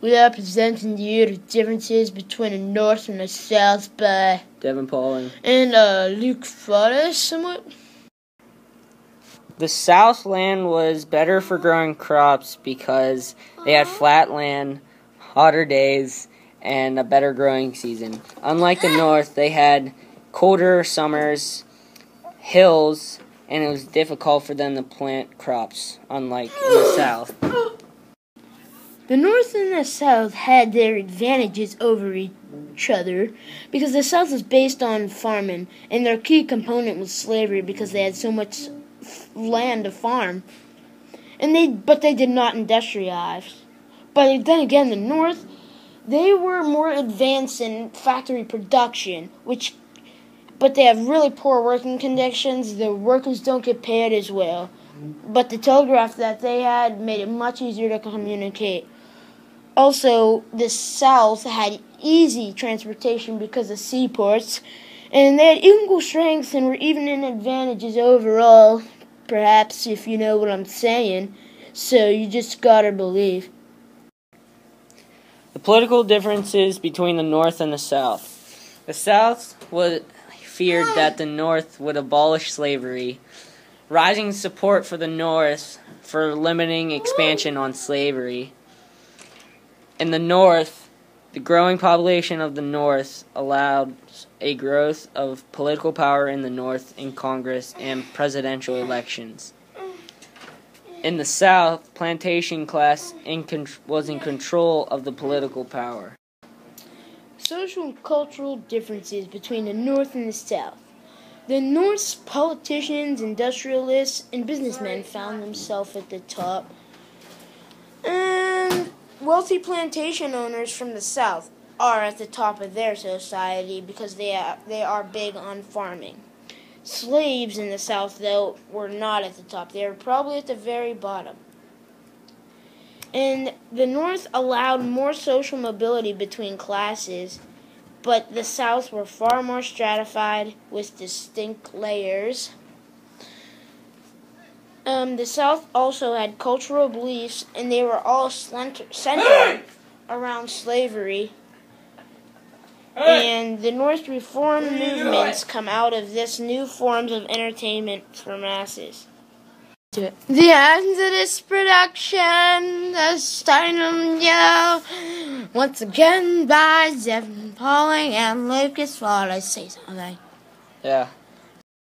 We are presenting to you the differences between the North and the South by Devin Pawling and Luke Fotta somewhat. The Southland was better for growing crops because they had flat land, hotter days, and a better growing season. Unlike the North, they had colder summers, hills, and it was difficult for them to plant crops, unlike in the South. The North and the South had their advantages over each other because the South was based on farming, and their key component was slavery because they had so much land to farm. But they did not industrialize. But then again, the North, they were more advanced in factory production, but they have really poor working conditions. The workers don't get paid as well. But the telegraph that they had made it much easier to communicate. Also, the South had easy transportation because of seaports, and they had equal strengths and were even in advantages overall, perhaps, if you know what I'm saying. So you just gotta believe. The political differences between the North and the South. The South feared that the North would abolish slavery. Rising support for the North for limiting expansion on slavery. In the North, the growing population of the North allowed a growth of political power in the North in Congress and presidential elections. In the South, plantation class was in control of the political power. Social and cultural differences between the North and the South. The North's politicians, industrialists, and businessmen found themselves at the top. And wealthy plantation owners from the South are at the top of their society because they are big on farming. Slaves in the South, though, were not at the top. They were probably at the very bottom. And the North allowed more social mobility between classes, but the South were far more stratified with distinct layers. The South also had cultural beliefs, and they were all centered around slavery. And the North reform movements come out of this new forms of entertainment for masses. The end of this production, the Steinem Yellow, once again by Devin Pawling and Lucas Wallace. Say something. Yeah.